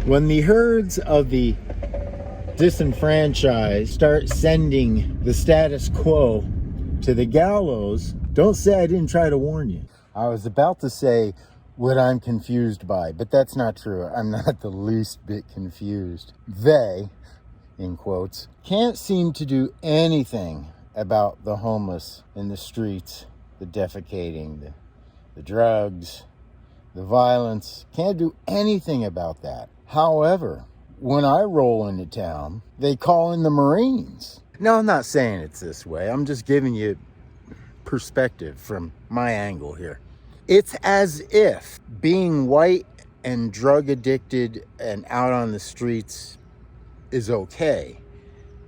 When the herds of the disenfranchised start sending the status quo to the gallows, don't say I didn't try to warn you. I was about to say what I'm confused by, but that's not true. I'm not the least bit confused. They, in quotes, can't seem to do anything about the homeless in the streets, the defecating, the drugs, the violence. Can't do anything about that. However, when I roll into town, they call in the Marines. No, I'm not saying it's this way. I'm just giving you perspective from my angle here. It's as if being white and drug addicted and out on the streets is okay,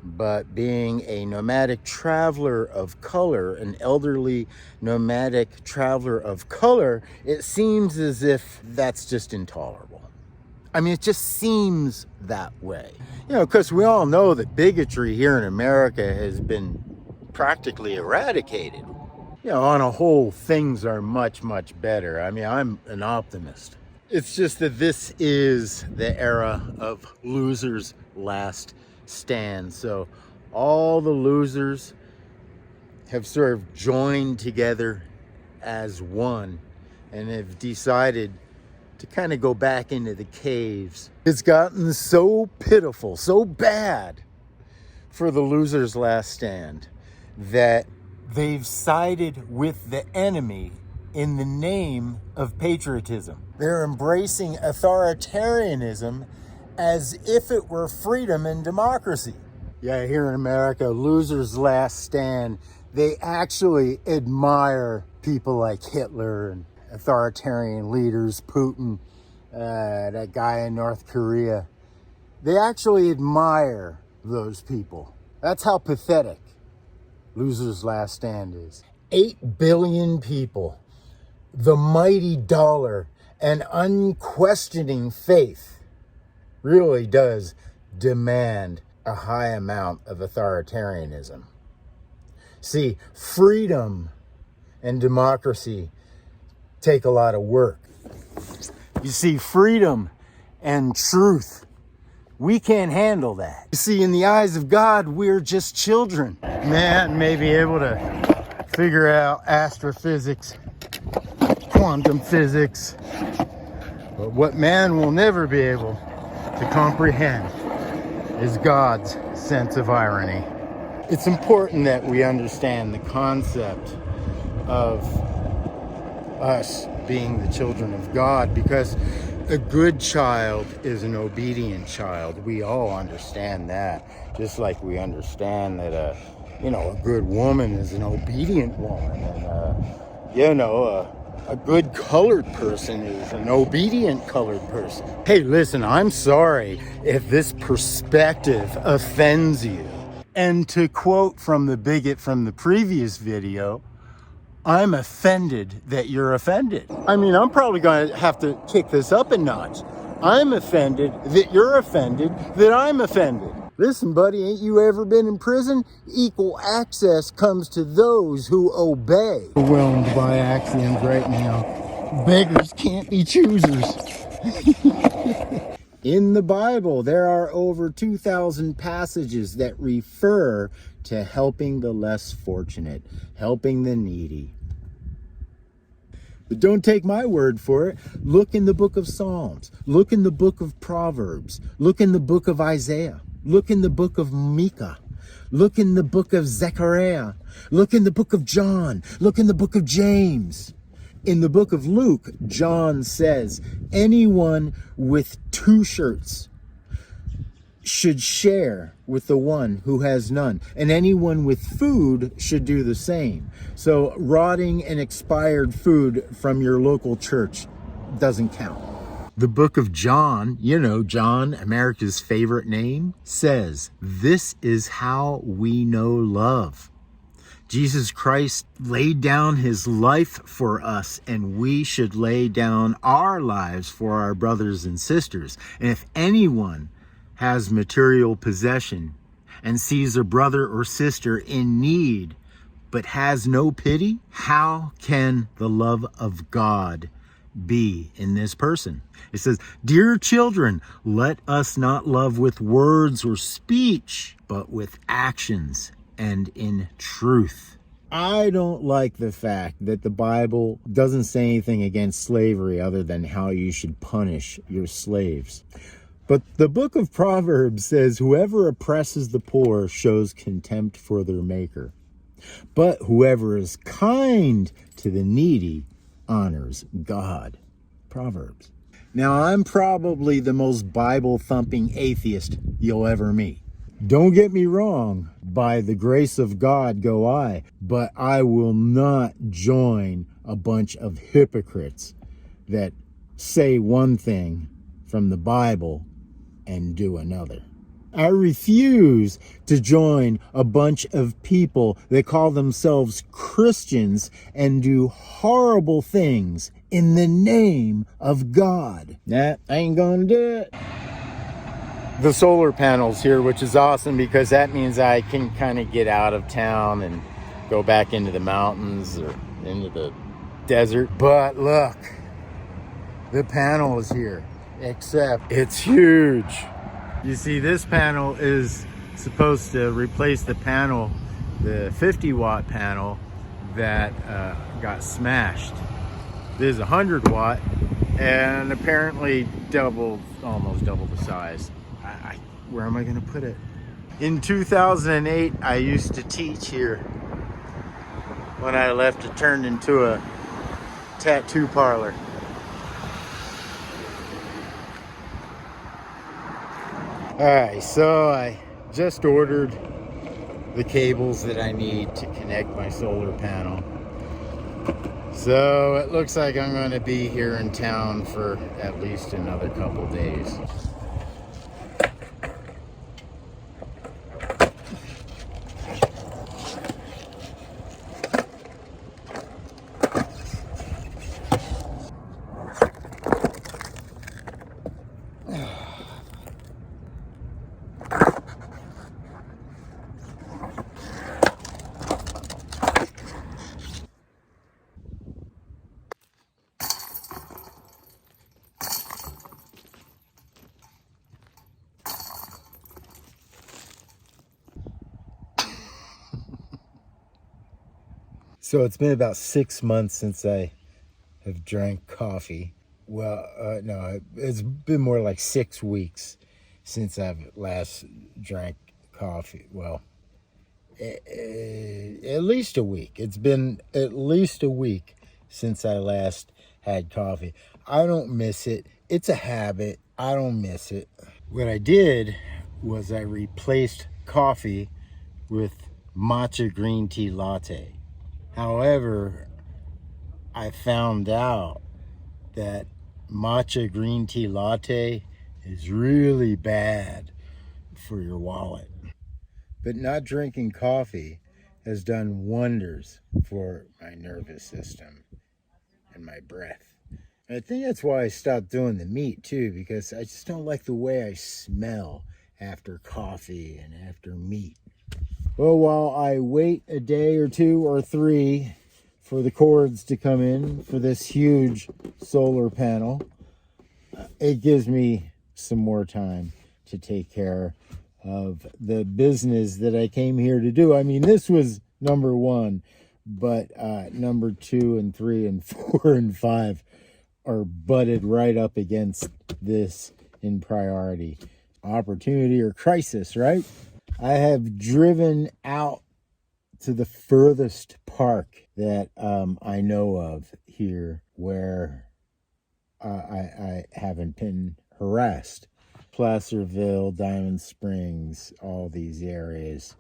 but being a nomadic traveler of color, an elderly nomadic traveler of color, it seems as if that's just intolerable. I mean, it just seems that way. You know, because we all know that bigotry here in America has been practically eradicated. You know, on a whole, things are much, much better. I mean, I'm an optimist. It's just that this is the era of losers' last stand. So all the losers have sort of joined together as one and have decided to kind of go back into the caves. It's gotten so pitiful, so bad for the losers' last stand that they've sided with the enemy in the name of patriotism. They're embracing authoritarianism as if it were freedom and democracy. Yeah, here in America, losers' last stand, they actually admire people like Hitler and authoritarian leaders, Putin, that guy in North Korea. They actually admire those people. That's how pathetic losers' last stand is. 8 billion people, the mighty dollar, and unquestioning faith really does demand a high amount of authoritarianism. See, freedom and democracy take a lot of work. You see, freedom and truth, we can't handle that. You see, in the eyes of God, we're just children. Man may be able to figure out astrophysics, quantum physics, but what man will never be able to comprehend is God's sense of irony. It's important that we understand the concept of us being the children of God, because a good child is an obedient child. We all understand that, just like we understand that a good woman is an obedient woman, and a good colored person is an obedient colored person. Hey, listen, I'm sorry if this perspective offends you. And to quote from the bigot from the previous video, I'm offended that you're offended. I mean, I'm probably going to have to kick this up a notch. I'm offended that you're offended that I'm offended. Listen, buddy, ain't you ever been in prison? Equal access comes to those who obey. Overwhelmed by axioms right now. Beggars can't be choosers. In the Bible, there are over 2,000 passages that refer to helping the less fortunate, helping the needy. But don't take my word for it. Look in the book of Psalms. Look in the book of Proverbs. Look in the book of Isaiah. Look in the book of Micah. Look in the book of Zechariah. Look in the book of John. Look in the book of James. In the book of Luke, John says, anyone with 2 shirts should share with the one who has none, and anyone with food should do the same. So rotting and expired food from your local church doesn't count. The book of John, John, America's favorite name, says, this is how we know love. Jesus Christ laid down his life for us, and we should lay down our lives for our brothers and sisters. And if anyone has material possession and sees a brother or sister in need but has no pity, how can the love of God be in this person. It says, "Dear children, let us not love with words or speech, but with actions and in truth." I don't like the fact that the Bible doesn't say anything against slavery other than how you should punish your slaves. But the book of Proverbs says, "Whoever oppresses the poor shows contempt for their maker. But whoever is kind to the needy honors God." Proverbs. Now, I'm probably the most Bible-thumping atheist you'll ever meet. Don't get me wrong, by the grace of God go I, but I will not join a bunch of hypocrites that say one thing from the Bible and do another. I refuse to join a bunch of people that call themselves Christians and do horrible things in the name of God. Nah, I ain't gonna do it. The solar panels here, which is awesome because that means I can kind of get out of town and go back into the mountains or into the desert. But look, the panel is here, except it's huge. You see, this panel is supposed to replace the panel, the 50-watt panel that got smashed. This is 100-watt and apparently almost double the size. Where am I going to put it? In 2008, I used to teach here. When I left, it turned into a tattoo parlor. Alright, so I just ordered the cables that I need to connect my solar panel. So it looks like I'm going to be here in town for at least another couple days. So it's been about 6 months since I have drank coffee. Well, no, it's been more like 6 weeks since I've last drank coffee. Well, at least a week. It's been at least a week since I last had coffee. I don't miss it. It's a habit. I don't miss it. What I did was I replaced coffee with matcha green tea latte. However, I found out that matcha green tea latte is really bad for your wallet. But not drinking coffee has done wonders for my nervous system and my breath. And I think that's why I stopped doing the meat too, because I just don't like the way I smell after coffee and after meat. Well, while I wait a day or 2 or 3 for the cords to come in for this huge solar panel, it gives me some more time to take care of the business that I came here to do. I mean, this was number 1, but number 2 and 3 and 4 and 5 are butted right up against this in priority. Opportunity or crisis, right? I have driven out to the furthest park that I know of here where I haven't been harassed. Placerville, Diamond Springs, all these areas.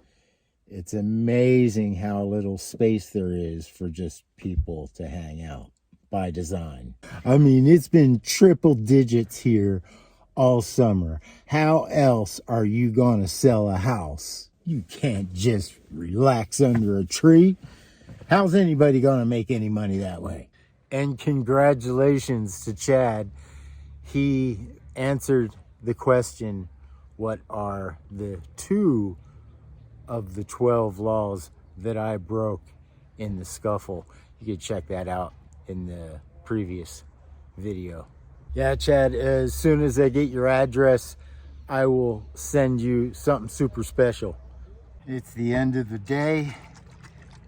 It's amazing how little space there is for just people to hang out by design. I mean, it's been triple digits here all summer. How else are you going to sell a house? You can't just relax under a tree. How's anybody going to make any money that way? And congratulations to Chad. He answered the question, what are the 2 of the 12 laws that I broke in the scuffle? You can check that out in the previous video. Yeah, Chad, as soon as I get your address, I will send you something super special. It's the end of the day,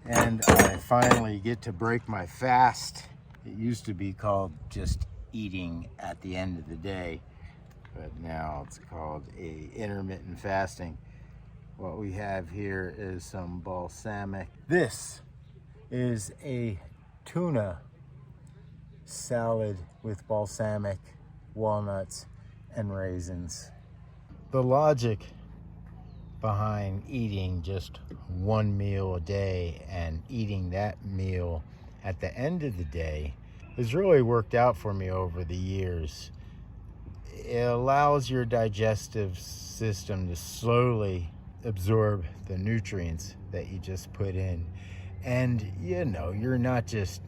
and I finally get to break my fast. It used to be called just eating at the end of the day, but now it's called intermittent fasting. What we have here is some balsamic. This is a tuna salad with balsamic, walnuts, and raisins. The logic behind eating just one meal a day and eating that meal at the end of the day has really worked out for me over the years. It allows your digestive system to slowly absorb the nutrients that you just put in, and you know, you're not just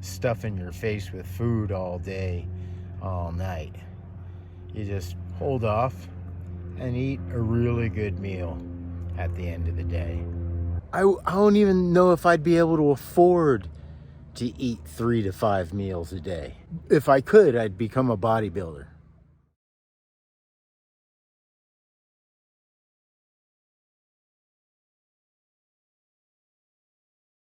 stuffing your face with food all day, all night. You just hold off and eat a really good meal at the end of the day. I don't even know if I'd be able to afford to eat 3 to 5 meals a day. If I could, I'd become a bodybuilder.